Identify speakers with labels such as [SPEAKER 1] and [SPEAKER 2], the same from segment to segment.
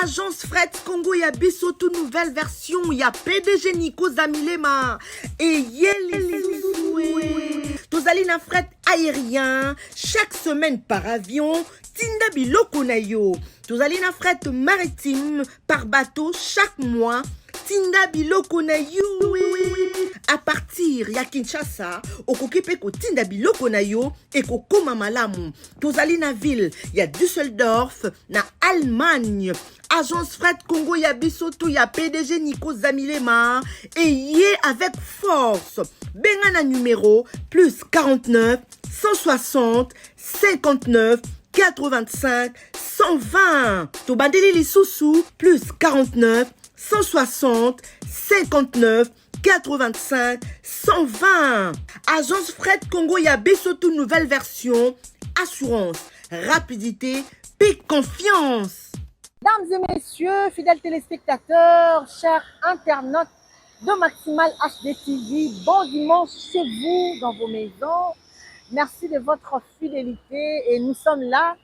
[SPEAKER 1] Agence Fret Congo ya biso toute nouvelle version ya PDG Nico Zamilema et tozali na fret aérien chaque semaine par avion tinda biloko na yo. Tozali na fret maritime par bateau chaque mois tinda biloko na yo. À partir ya Kinshasa okoki pe ko tinda biloko na yo et ko koma malamu. Tozali na ville ya Düsseldorf na Allemagne. Agence Fret Congo ya biso tout ya PDG Nico Zamilema et yé avec force. Bengana numéro plus 49 160 59 85 120. Tobandeli lisusu plus 49 160 59 85 120. Agence Fret Congo ya biso toute nouvelle version. Assurance, rapidité, pique confiance.
[SPEAKER 2] Mesdames et messieurs, fidèles téléspectateurs, chers internautes de Maximal HD TV, bon dimanche chez vous, dans vos maisons. Merci de votre fidélité et nous sommes là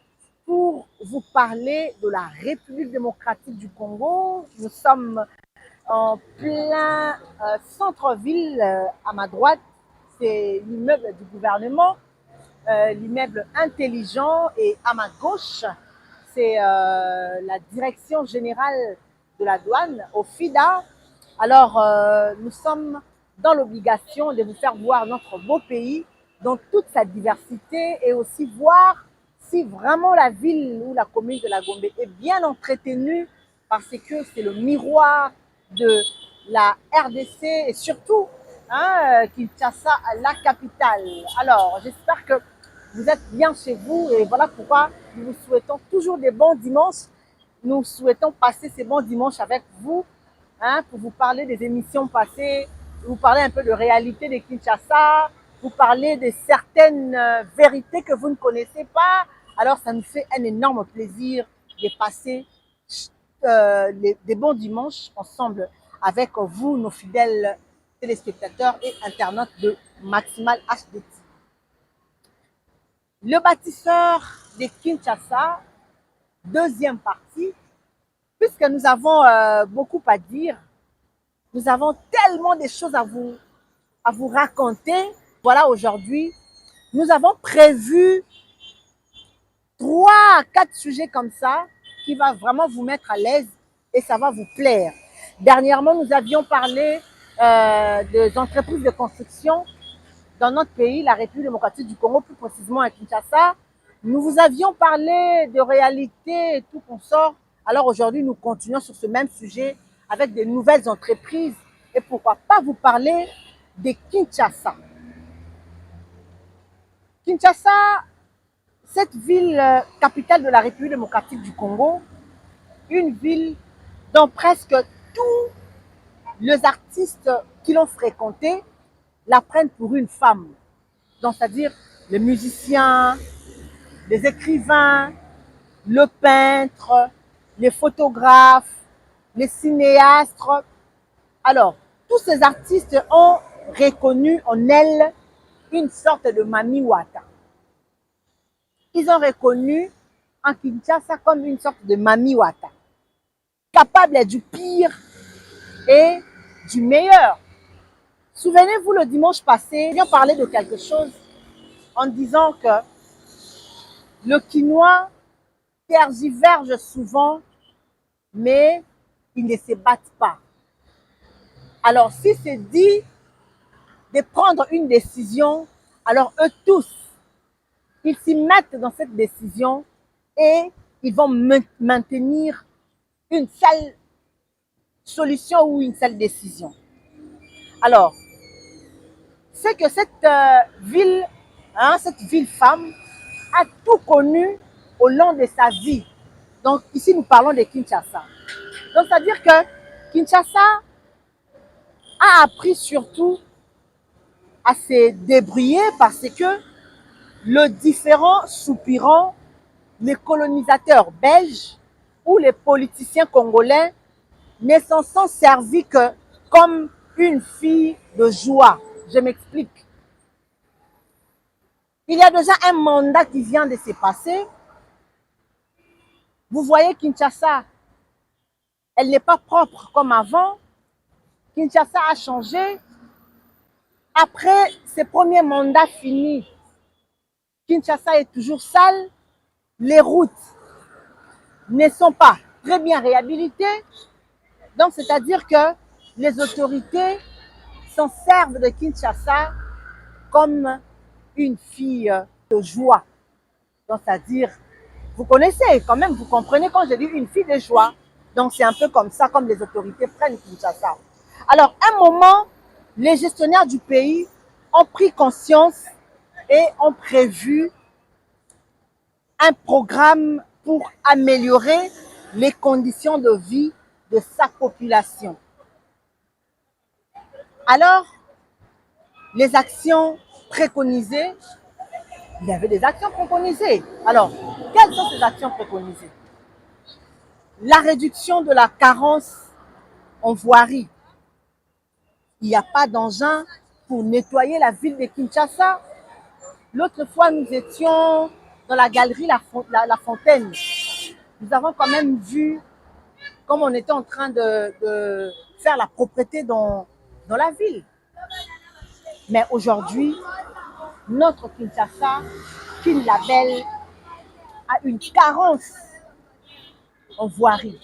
[SPEAKER 2] pour vous parler de la République démocratique du Congo. Nous sommes en plein centre-ville. À ma droite, c'est l'immeuble du gouvernement, l'immeuble intelligent, et à ma gauche, c'est la direction générale de la douane, au FIDA. Alors, nous sommes dans l'obligation de vous faire voir notre beau pays dans toute sa diversité et aussi voir si vraiment la ville ou la commune de la Gombe est bien entretenue, parce que c'est le miroir de la RDC et surtout Kinshasa, la capitale. Alors, j'espère que vous êtes bien chez vous et voilà pourquoi nous vous souhaitons toujours des bons dimanches. Nous souhaitons passer ces bons dimanches avec vous pour vous parler des émissions passées, vous parler un peu de réalité de Kinshasa, vous parler de certaines vérités que vous ne connaissez pas. Alors ça nous fait un énorme plaisir de passer des bons dimanches ensemble avec vous, nos fidèles téléspectateurs et internautes de Maximal HDT. Le bâtisseur de Kinshasa, deuxième partie, puisque nous avons beaucoup à dire, nous avons tellement de choses à vous raconter. Voilà, aujourd'hui, nous avons prévu 3 à 4 sujets comme ça qui va vraiment vous mettre à l'aise et ça va vous plaire. Dernièrement, nous avions parlé des entreprises de construction dans notre pays, la République démocratique du Congo, plus précisément à Kinshasa. Nous vous avions parlé de réalité et tout consort. Alors aujourd'hui, nous continuons sur ce même sujet avec de nouvelles entreprises. Et pourquoi pas vous parler de Kinshasa. Kinshasa, cette ville capitale de la République démocratique du Congo, une ville dont presque tous les artistes qui l'ont fréquentée la prennent pour une femme. Donc, c'est-à-dire les musiciens, les écrivains, le peintre, les photographes, les cinéastes. Alors, tous ces artistes ont reconnu en elle une sorte de Mami Wata. Ils ont reconnu en Kinshasa comme une sorte de Mami Wata, capable du pire et du meilleur. Souvenez-vous, le dimanche passé, nous avons parlé de quelque chose en disant que le quinoa tergiverge souvent, mais ils ne se battent pas. Alors, si c'est dit de prendre une décision, alors eux tous, ils s'y mettent dans cette décision et ils vont maintenir une seule solution ou une seule décision. Alors, c'est que cette ville femme a tout connu au long de sa vie. Donc ici, nous parlons de Kinshasa. Donc, c'est-à-dire que Kinshasa a appris surtout à se débrouiller parce que le différent soupirant, les colonisateurs belges ou les politiciens congolais ne s'en sont servis que comme une fille de joie. Je m'explique. Il y a déjà un mandat qui vient de se passer. Vous voyez Kinshasa, Elle n'est pas propre comme avant. Kinshasa a changé. Après ses premiers mandats finis, Kinshasa est toujours sale. Les routes ne sont pas très bien réhabilitées. Donc, c'est-à-dire que les autorités s'en servent de Kinshasa comme une fille de joie. Donc, c'est-à-dire, vous connaissez quand même, vous comprenez quand je dis une fille de joie. Donc, c'est un peu comme ça, comme les autorités prennent Kinshasa. Alors, à un moment, les gestionnaires du pays ont pris conscience et ont prévu un programme pour améliorer les conditions de vie de sa population. Alors, les actions préconisées, il y avait des actions préconisées. Alors, quelles sont ces actions préconisées? La réduction de la carence en voirie. Il n'y a pas d'engin pour nettoyer la ville de Kinshasa. L'autre fois, nous étions dans la galerie La Fontaine. Nous avons quand même vu comme on était en train de faire la propreté dans la ville. Mais aujourd'hui, notre Kinshasa, Kin Label, a une carence en voirie.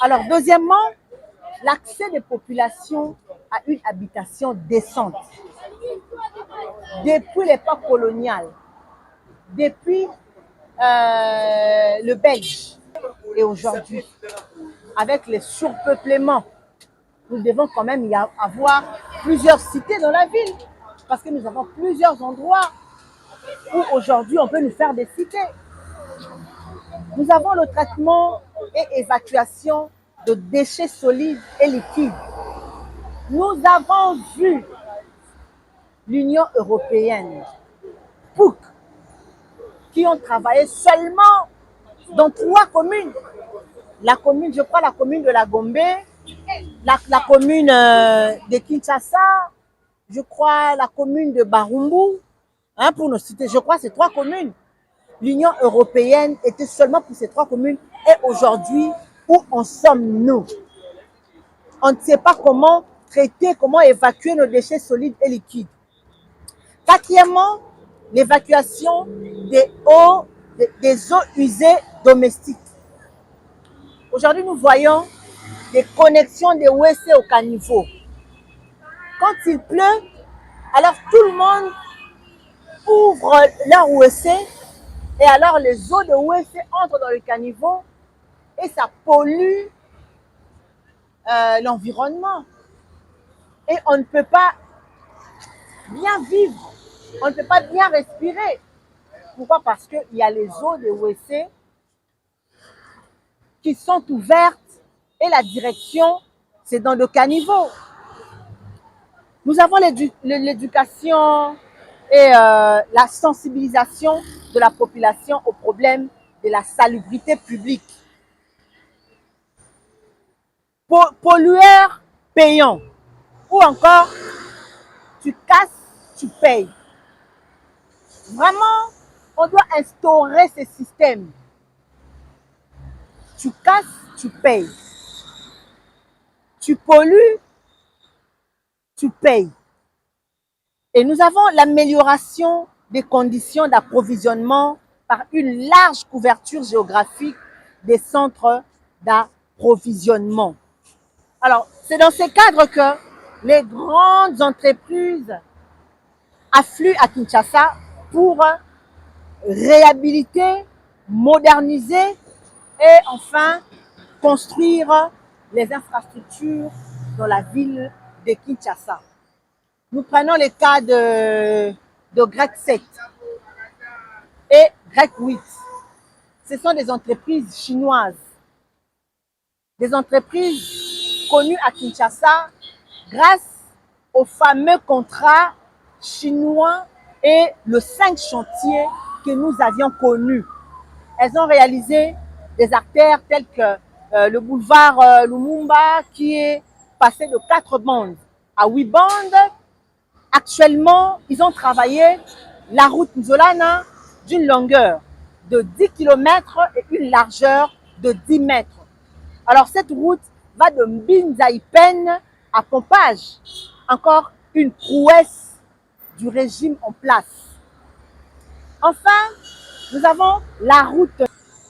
[SPEAKER 2] Alors, deuxièmement, l'accès des populations à une habitation décente. Depuis l'époque coloniale, depuis le Belge et aujourd'hui, avec les surpeuplements, nous devons quand même y avoir plusieurs cités dans la ville parce que nous avons plusieurs endroits où aujourd'hui on peut nous faire des cités. Nous avons le traitement et évacuation de déchets solides et liquides. Nous avons vu l'Union européenne, POUC, qui ont travaillé seulement dans 3 communes. La commune, je crois, la commune de la Gombe, la commune de Kinshasa, je crois la commune de Barumbu, hein, pour nos cités, je crois ces 3 communes. L'Union européenne était seulement pour ces 3 communes. Et aujourd'hui, où en sommes-nous? On ne sait pas comment traiter, comment évacuer nos déchets solides et liquides. Quatrièmement, l'évacuation des eaux usées domestiques. Aujourd'hui, nous voyons des connexions des WC au caniveau. Quand il pleut, alors tout le monde ouvre leur WC et alors les eaux de WC entrent dans le caniveau et ça pollue l'environnement. Et on ne peut pas bien vivre, on ne peut pas bien respirer. Pourquoi? Parce qu'il y a les eaux de WC qui sont ouvertes et la direction, c'est dans le caniveau. Nous avons l'éducation et la sensibilisation de la population au problème de la salubrité publique. Pollueur payant. Ou encore, tu casses, tu payes. Vraiment, on doit instaurer ce système. Tu casses, tu payes. Tu pollues, tu payes. Et nous avons l'amélioration des conditions d'approvisionnement par une large couverture géographique des centres d'approvisionnement. Alors, c'est dans ce cadre que les grandes entreprises affluent à Kinshasa pour réhabiliter, moderniser et enfin construire les infrastructures dans la ville de Kinshasa. Nous prenons le cas de Grec 7 et Grec 8. Ce sont des entreprises chinoises, des entreprises connues à Kinshasa grâce au fameux contrat chinois et le 5 chantiers que nous avions connus. Elles ont réalisé des artères telles que le boulevard Lumumba qui est passé de 4 bandes à 8 bandes. Actuellement, ils ont travaillé la route Nzolana d'une longueur de 10 km et une largeur de 10 mètres. Alors cette route va de Mbinza-Ipen à Pompage. Encore une prouesse du régime en place. Enfin, nous avons la route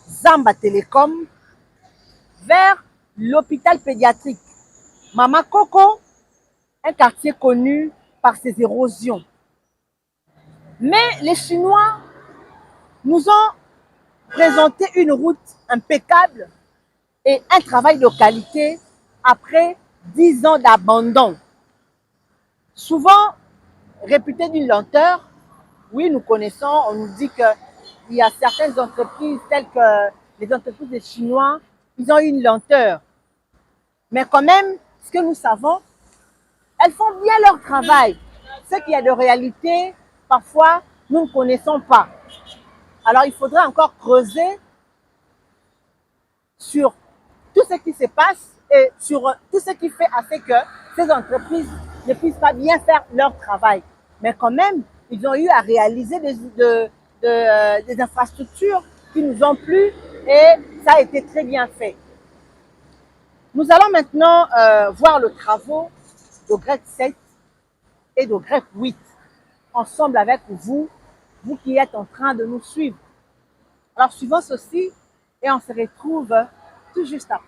[SPEAKER 2] Zamba Télécom vers l'hôpital pédiatrique Mama Coco, un quartier connu par ses érosions. Mais les Chinois nous ont présenté une route impeccable et un travail de qualité après 10 ans d'abandon. Souvent réputé d'une lenteur, oui, nous connaissons, on nous dit qu'il y a certaines entreprises telles que les entreprises des Chinois, ils ont une lenteur. Mais quand même, ce que nous savons, elles font bien leur travail. Ce qu'il y a de réalité, parfois, nous ne connaissons pas. Alors, il faudrait encore creuser sur tout ce qui se passe et sur tout ce qui fait à ce que ces entreprises ne puissent pas bien faire leur travail. Mais quand même, ils ont eu à réaliser des infrastructures qui nous ont plu et ça a été très bien fait. Nous allons maintenant voir le travaux de grec 7 et de grec 8 ensemble avec vous, vous qui êtes en train de nous suivre. Alors suivons ceci et on se retrouve tout juste après.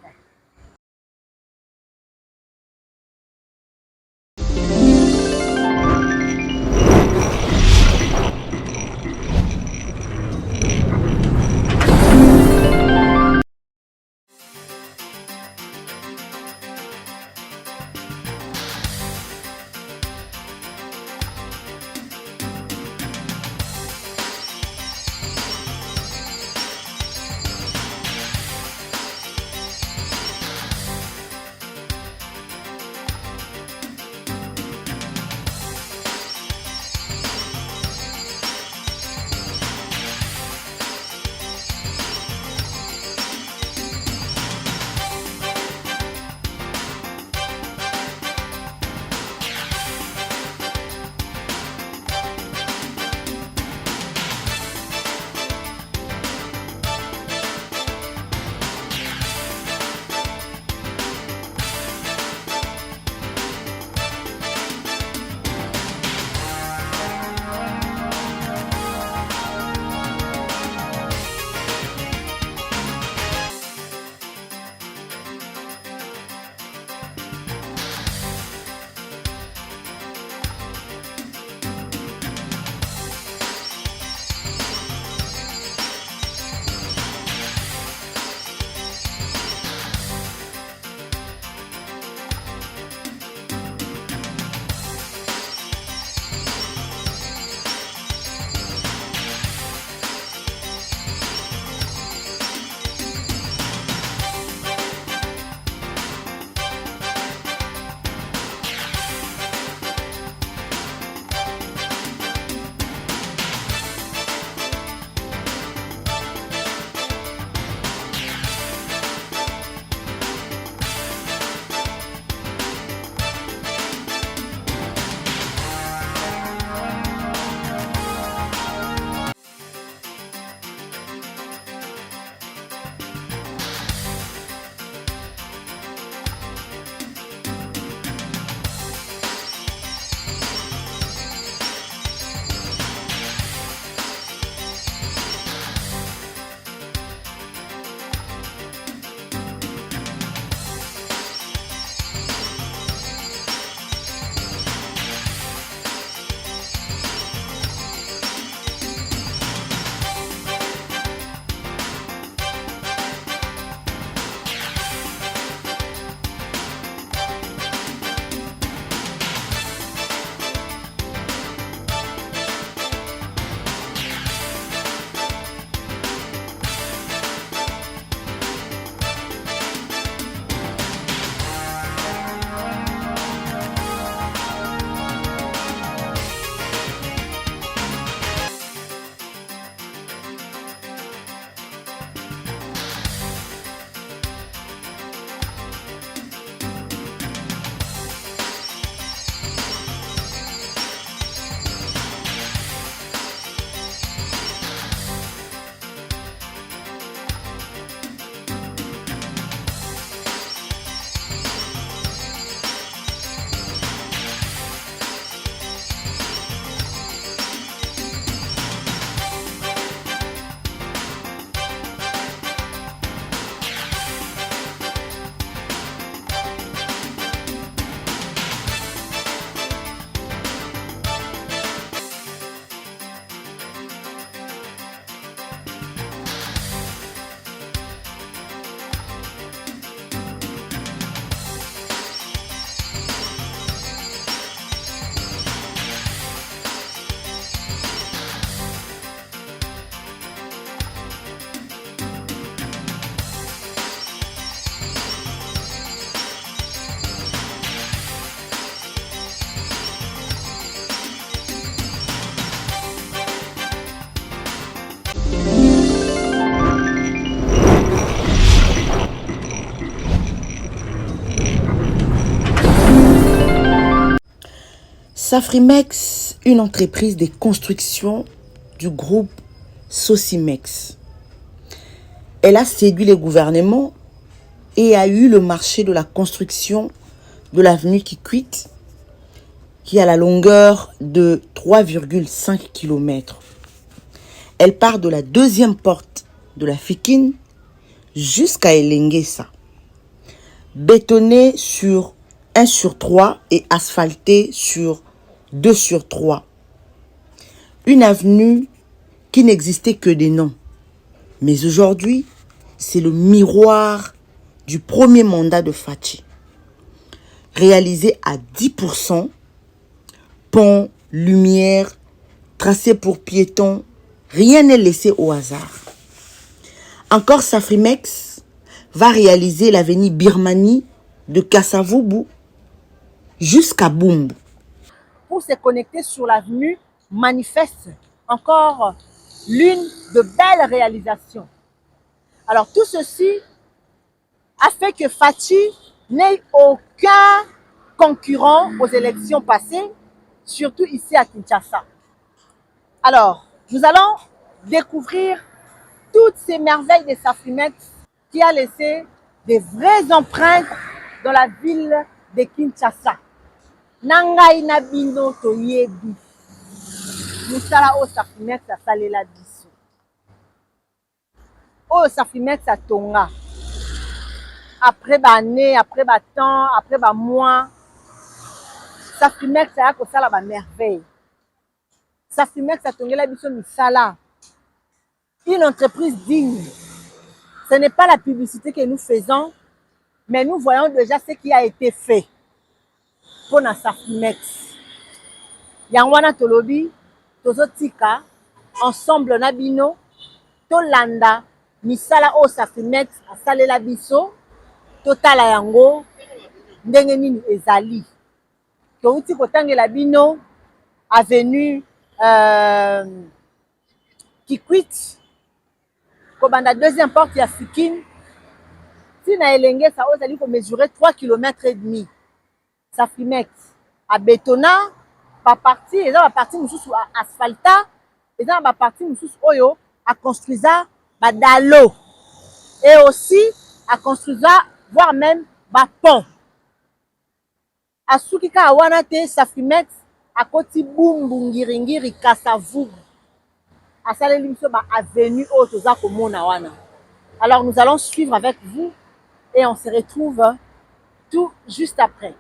[SPEAKER 1] Safrimex, une entreprise de construction du groupe Sosimex. Elle a séduit les gouvernements et a eu le marché de la construction de l'avenue Kikwit, qui a la longueur de 3,5 km. Elle part de la deuxième porte de la Fikine jusqu'à Elengesa, bétonnée sur 1/3 et asphaltée sur 2/3. Une avenue qui n'existait que des noms. Mais aujourd'hui, c'est le miroir du premier mandat de Fachi. Réalisé à 10%, pont, lumière, tracé pour piétons, rien n'est laissé au hasard. Encore Safrimex va réaliser l'avenue Birmanie de Kasavubu jusqu'à Bumbu.
[SPEAKER 2] Pour se connecter sur l'avenue Manifeste, encore l'une de belles réalisations. Alors tout ceci a fait que Fachi n'ait aucun concurrent aux élections passées, surtout ici à Kinshasa. Alors, nous allons découvrir toutes ces merveilles de Safrimex qui a laissé des vraies empreintes dans la ville de Kinshasa. Nangai Nabino Toyebi. Musala o Safrimex a salela biso. O Safrimex a tonga. Après année, après temps, après mois, Safrimex a kosala ba merveille. Safrimex a tongela biso misala. Une entreprise digne. Ce n'est pas la publicité que nous faisons, mais nous voyons déjà ce qui a été fait pour na Safrimex. Yangwana tolobi, tozotika, ensemble na bino, tolanda, misala o Safrimex a salela biso, totala yango, ndenge nini ezali. Touti kotangela bino, avenue Kikwit, kobanda deuxième porte ya Fikine, si na Elengesa ozali ko mesurer 3,5 km. Safrimex a bétonna pa partie, eza ba partie mususu a asphalta, eza ba partie mususu oyo a construisa ba dalo et aussi a construisa voire même ba pont. Asuki ka wana te Safrimex a koti Bumbu ngiringiri Kasavubu. Asaleli biso ba avenue oyo toza komona wana. Alors nous allons suivre avec vous et on se retrouve tout juste après.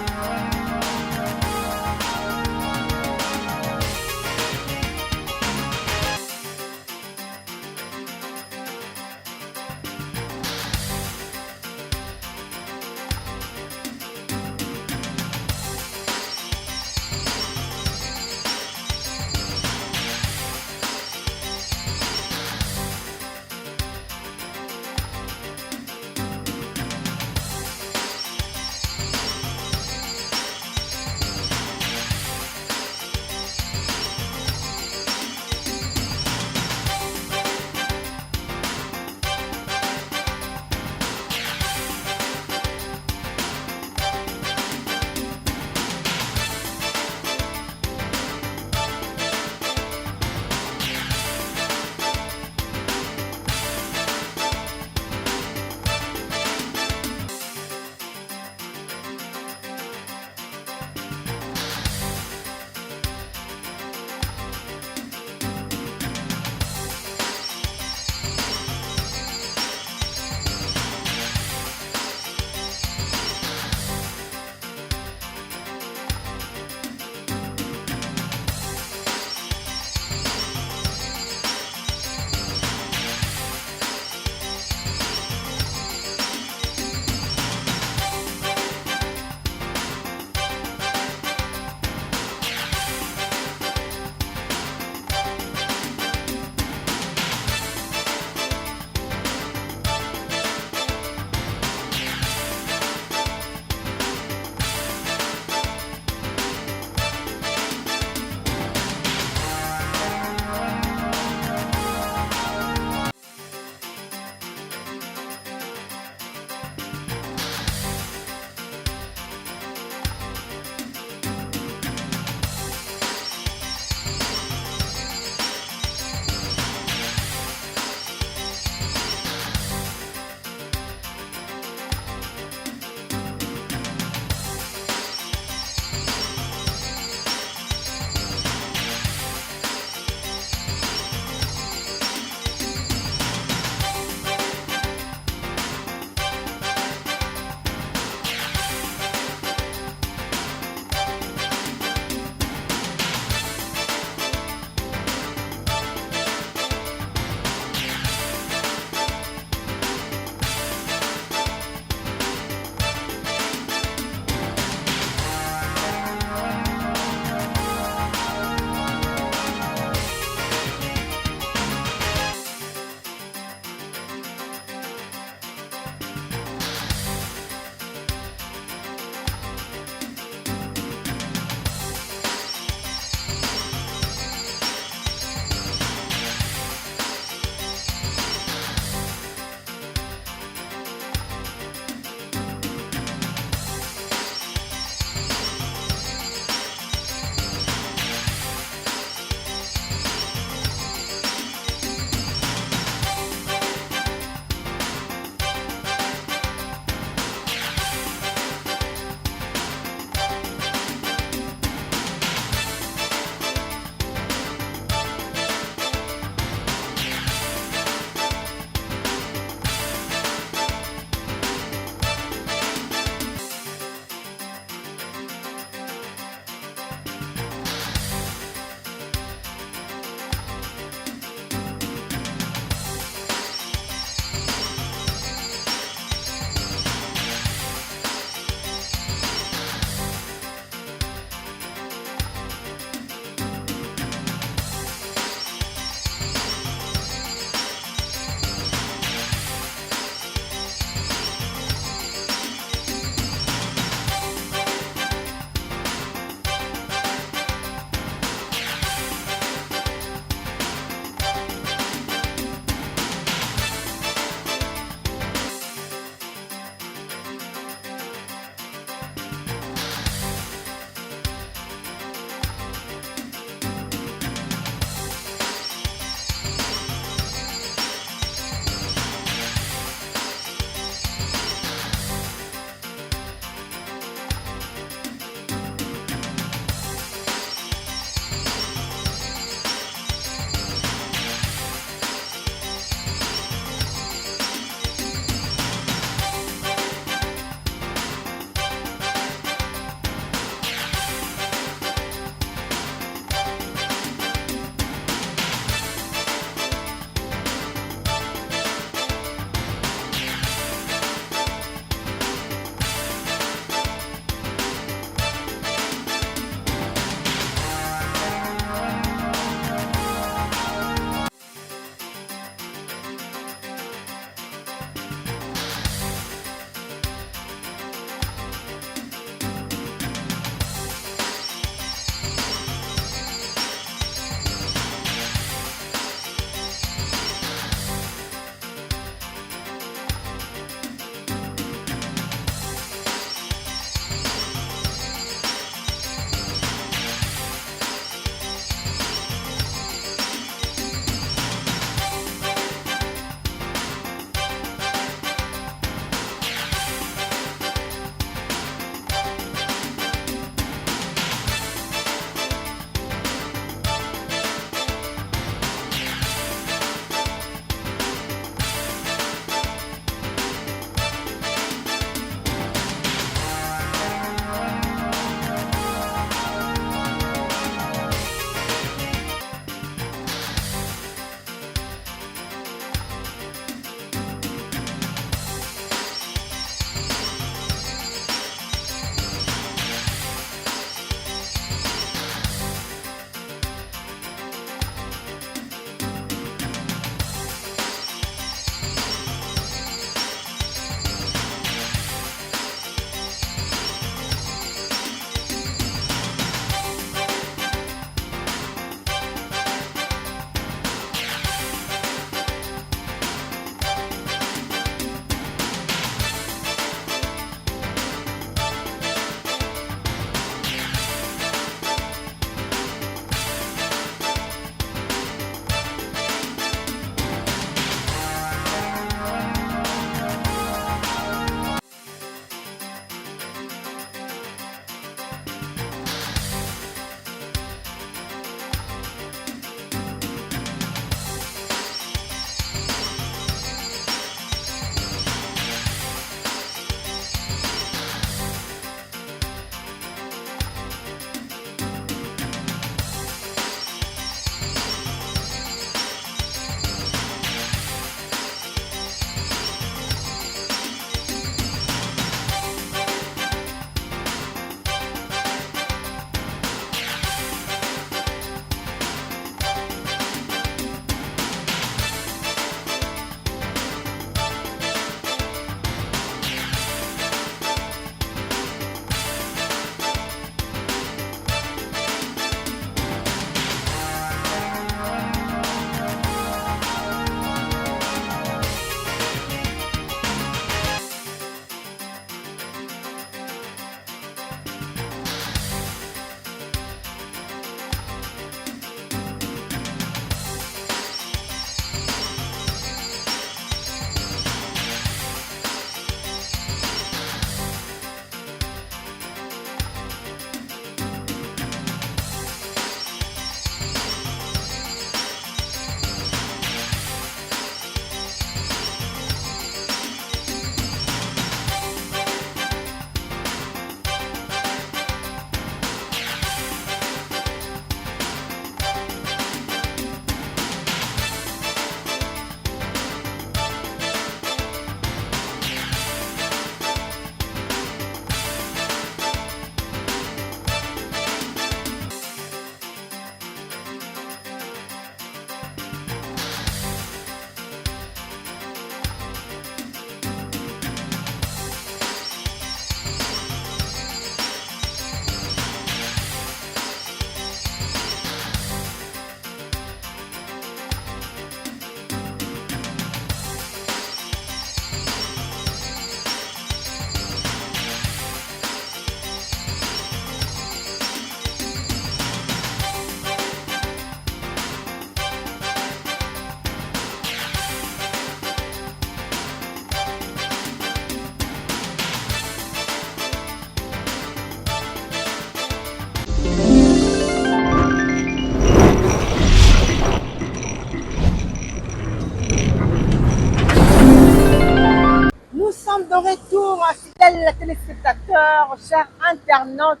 [SPEAKER 2] retour, fidèles téléspectateurs, chers internautes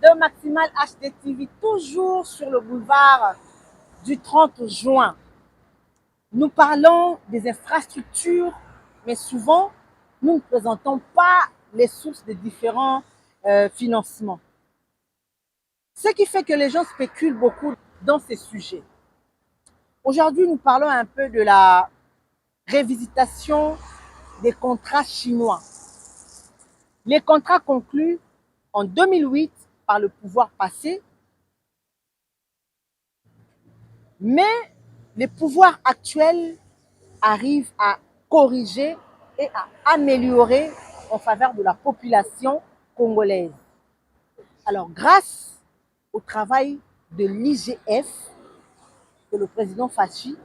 [SPEAKER 2] de Maximal HD TV, toujours sur le boulevard du 30 juin. Nous parlons des infrastructures, mais souvent, nous ne présentons pas les sources des différents financements. Ce qui fait que les gens spéculent beaucoup dans ces sujets. Aujourd'hui, nous parlons un peu de la révisitation des contrats chinois. Les contrats conclus en 2008 par le pouvoir passé, mais les pouvoirs actuels arrivent à corriger et à améliorer en faveur de la population congolaise. Alors, grâce au travail de l'IGF, que le président Fachi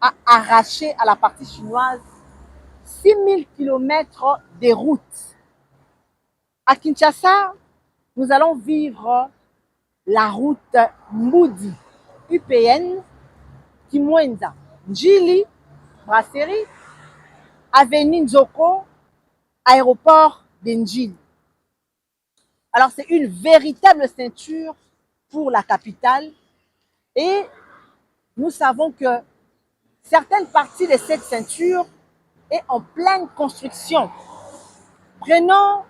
[SPEAKER 2] a arraché à la partie chinoise 6000 km des routes. À Kinshasa, nous allons vivre la route Mbudi, UPN, Kimwenza, Njili, Brasserie, Avenue Nzoko, aéroport de Njili. Alors c'est une véritable ceinture pour la capitale et nous savons que certaines parties de cette ceinture est en pleine construction. Prenons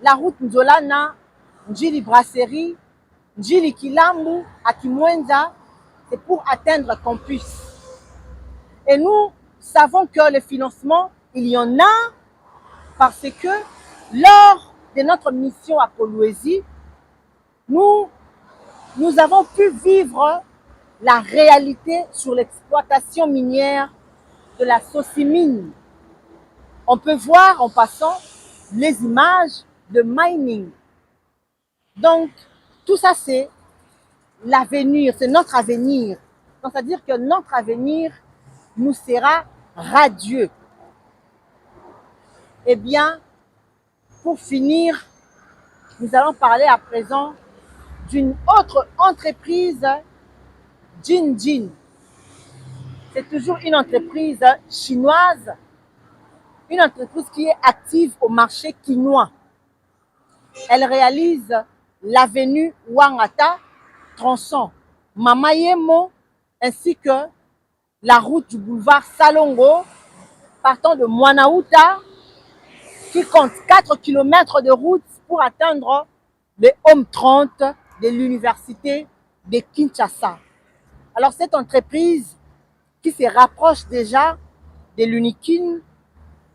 [SPEAKER 2] la route Nzolana, Njili Brasserie, Njili Kilambu, à Kimwenza, c'est pour atteindre campus. Et nous savons que le financement, il y en a parce que lors de notre mission à Kolwezi, nous avons pu vivre la réalité sur l'exploitation minière de la Sosimine. On peut voir en passant les images de mining. Donc, tout ça, c'est l'avenir, c'est notre avenir. Donc, c'est-à-dire que notre avenir nous sera radieux. Eh bien, pour finir, nous allons parler à présent d'une autre entreprise, Jinjin. C'est toujours une entreprise chinoise, une entreprise qui est active au marché quinois. Elle réalise l'avenue Wangata, tronçon Mamayemo, ainsi que la route du boulevard Salongo, partant de Mwanauta, qui compte 4 km de route pour atteindre le Home 30 de l'université de Kinshasa. Alors cette entreprise qui se rapproche déjà de l'Unikin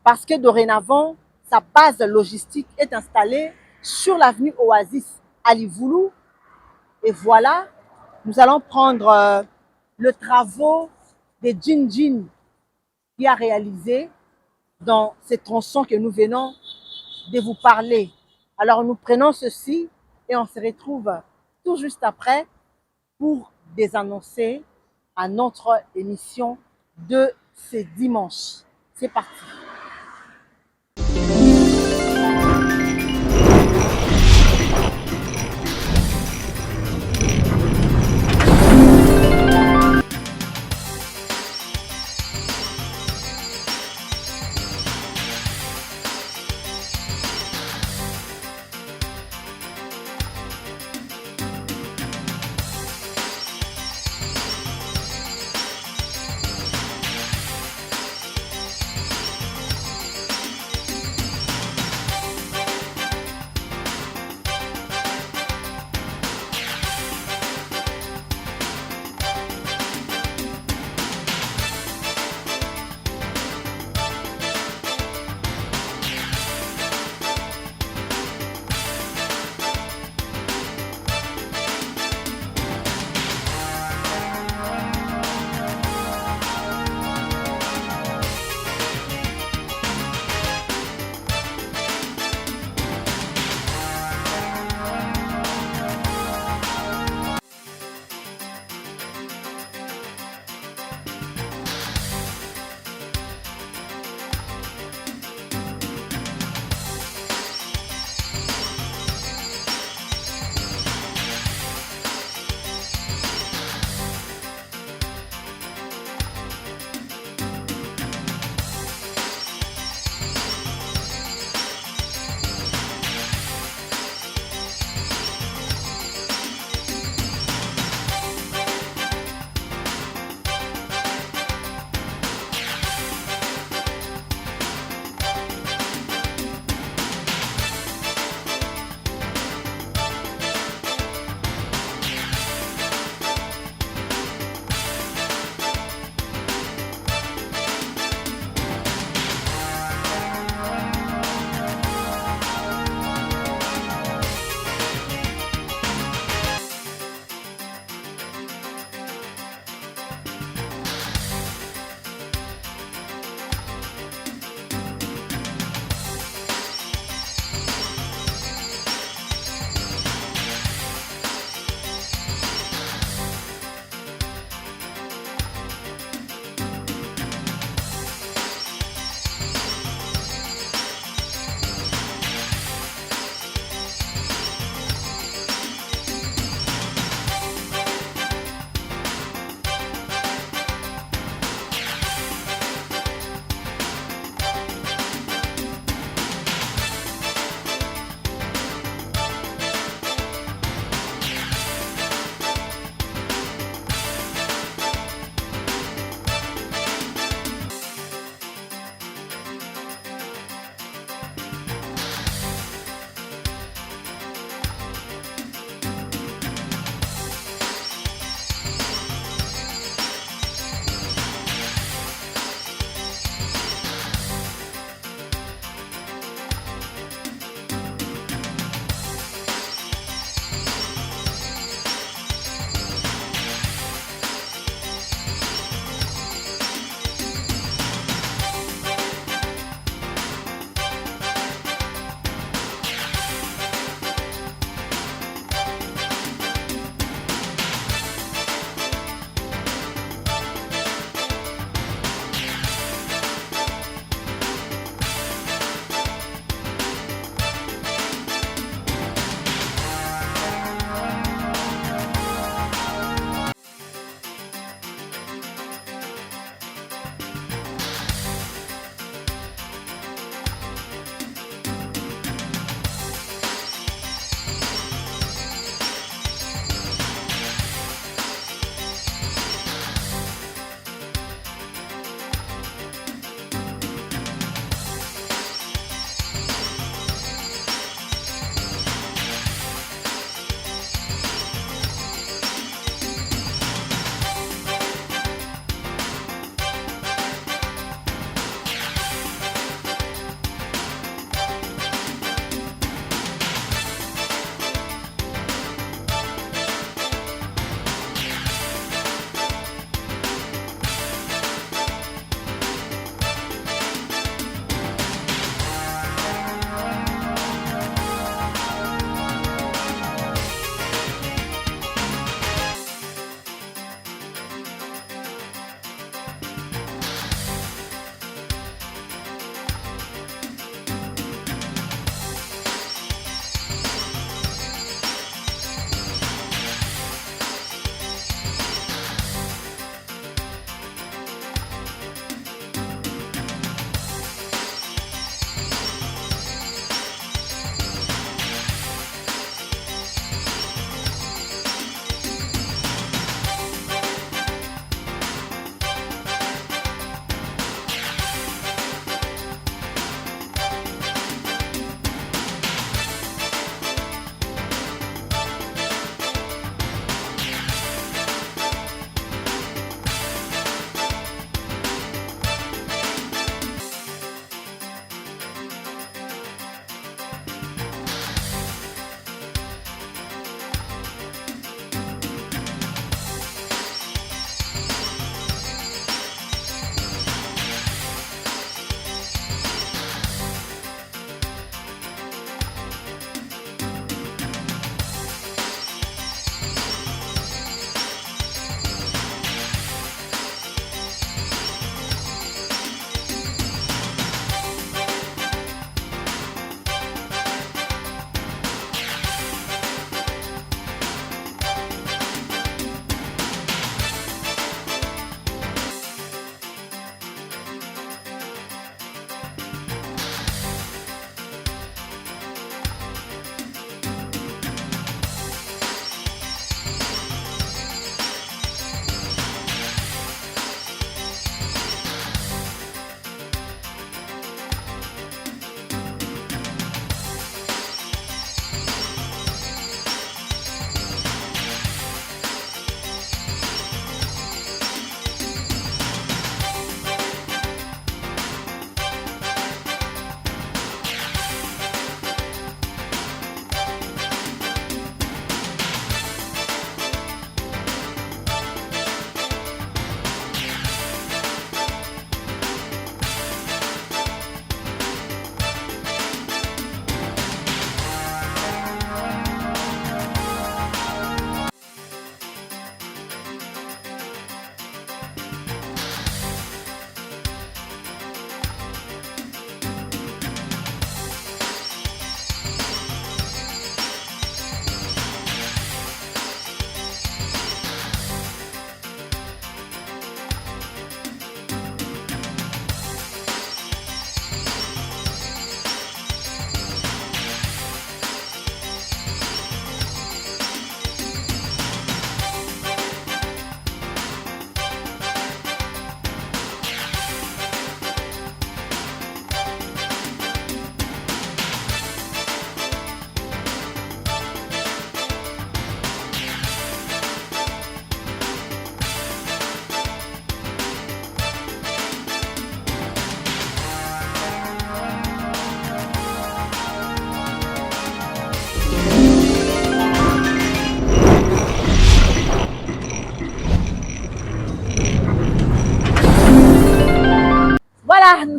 [SPEAKER 2] parce que dorénavant, sa base logistique est installée sur l'avenue Oasis à Livoulou. Et voilà, nous allons prendre le travaux de Jinjin qui a réalisé dans ces tronçons que nous venons de vous parler. Alors nous prenons ceci et on se retrouve tout juste après pour désannoncer à notre émission de ce dimanche. C'est parti.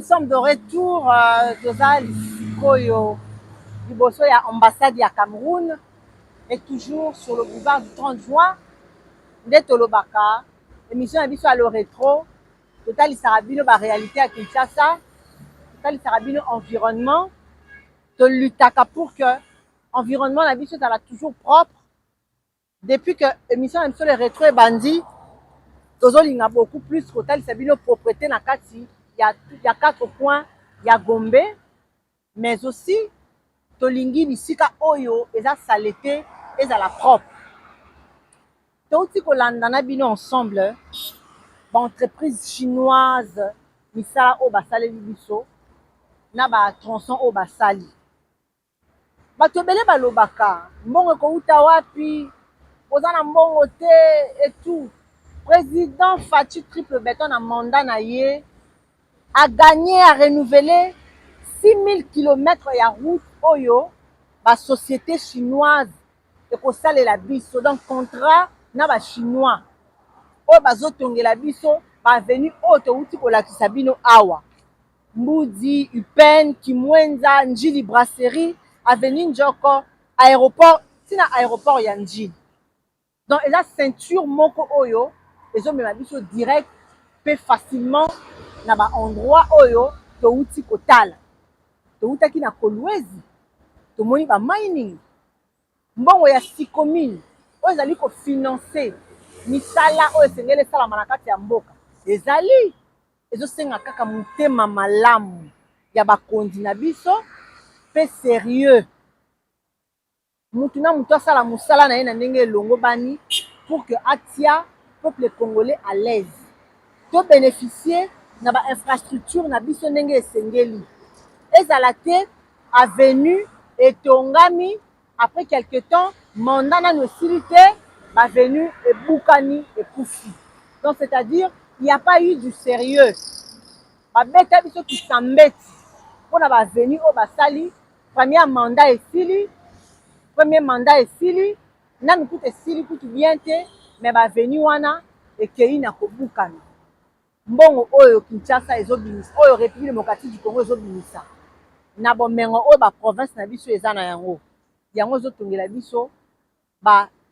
[SPEAKER 2] sommes de retour toza lisikoyo liboso ya ambassade ya Cameroun et toujours sur le boulevard du 30 juin nde tolobaka émission ya biso ya le rétro totalisaka bino réalité à Kinshasa, totalisaka bino environnement, tolutaka pour que environnement na biso ezala toujours propre. Depuis que émission ya biso le rétro ebandi tozolinga beaucoup plus kotalisa bino propreté na kati ya 4 points ya Gombe, mais aussi tolingi bisika oyo eza saleté ezala propre. Touti kolanda na bino ensemble ba entreprise chinoise misala oyo basaleli biso na ba tronçon oyo basali. Bato ebele balobaka mbongo ekouta wapi, oza na mbongo te et tout. Président Fatou Triple Béton na mandat na ye a gagné à renouveler 6000 km ya route oyo ba société chinoise ekosalela biso, donc contrat na ba chinois oyo bazotongela biso ba venu oyo touti kolakisa bino awa Mbudi, Upen, Kimwenza, Njili Brasserie, Avenue Njoko, aéroport, tina aéroport ya Njili. Donc eza ceinture moko oyo ezomema biso direct pe facilement na ba endroit oyo touti kotala. Toutaki na Kolwezi, tomoni ba mining. Mbongo ya Sikomine oyo ezali kofinanse misala oyo esengeli esalama na kati ya mboka ezali ezosenga kaka motema malamu ya bakonzi na biso pe sérieux. Mutu na mutu asala mosala na ye na ndenge elongo bani pour que atia peuple congolais à l'aise. To bénéficier na ba infrastructure na biso ndenge esengeli. Ezala te avenue etongami après quelque temps mandat na esili te bavenu ebukani ekufi. Donc c'est-à-dire il n'y a pas eu du sérieux. Babeta biso kisambeti mpona bavenu oyo basali premier mandat esili nanu kutu esili kutu bien te, mais bavenu wana ekei na kobukana. Mbongo oyo Kinshasa ezobimisa oyo République démocratique du Congo ezobimisa na bomengo oyo baprovince na biso eza na yango ezotongela biso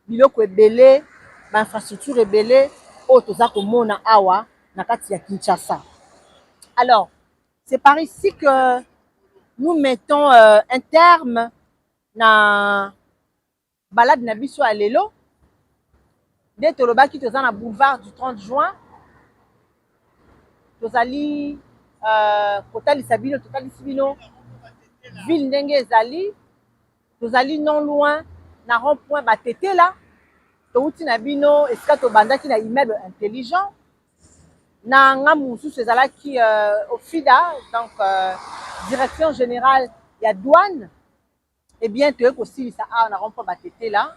[SPEAKER 2] biloko ebele bainfrastructure ebele oyo toza komona awa na kati ya Kinshasa. Alors c'est par ici que nous mettons un terme na balade na biso ya lelo nde tolobaki toza na boulevard du 30 juin tozali kotalisa bino totalisi bino ville ndenge ezali tozali non loin na rond-point batetela touti na bino esika tobandaki na immeuble intelligent na ngambu mosusu ezalaki au FIDA, donc direction générale ya douane. Eh bien toye kosilisa awa na rond-point batetela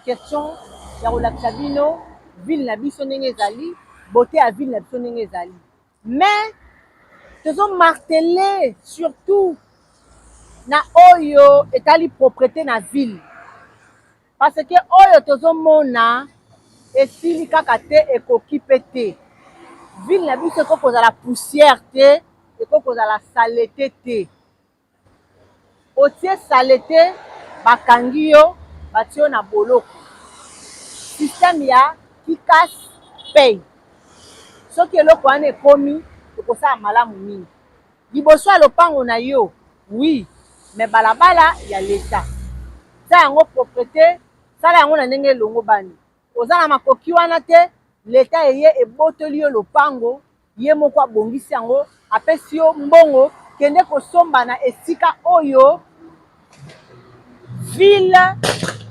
[SPEAKER 2] question ya kolakisa bino ville na biso ndenge ezali beauté ya ville na biso ndenge ezali, mais tozomartele surtout na oyo etali propreté na ville parce que oyo tozomona esili kaka te ekoki pe te. Ville na biso ekoki kozala poussière te, ekoki kozala saleté te. Otie saleté bakangi yo batie yo na boloko. Système ya kikas paye. Soki eloko wana ekomi ekosala malamu mingi. Liboso ya lopango na yo, oui, mais balabala ya leta. Sa yango propreté, sala yango na ndenge elongo bani. Oza na makoki wana te, leta eye ebotoli yo lopango, ye moko abongisi yango, apesi yo mbongo, kende kosomba na esika oyo, ville,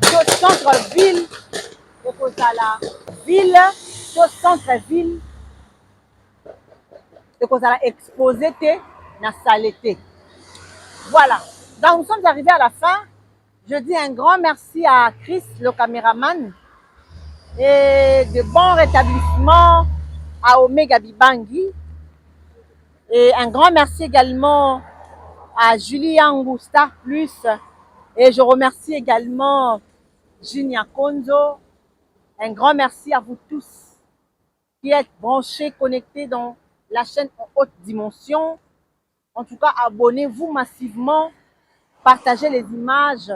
[SPEAKER 2] to centre ville, ekozala ville, to centre ville, ekozala exposé te na saleté. Voilà. Donc nous sommes arrivés à la fin. Je dis un grand merci à Chris, le caméraman, et de bons rétablissements à Omega Bibangi. Et un grand merci également à Julie Yangou, Star Plus. Et je remercie également Jinia Konzo. Un grand merci à vous tous qui êtes branchés, connectés dans la chaîne en haute dimension. En tout cas, abonnez-vous massivement, partagez les images,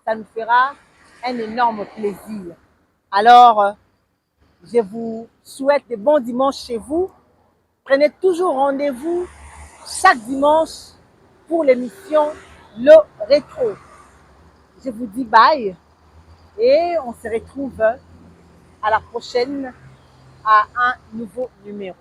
[SPEAKER 2] ça nous fera un énorme plaisir. Alors, je vous souhaite de bons dimanches chez vous. Prenez toujours rendez-vous chaque dimanche pour l'émission Le Rétro. Je vous dis bye et on se retrouve à la prochaine à un nouveau numéro.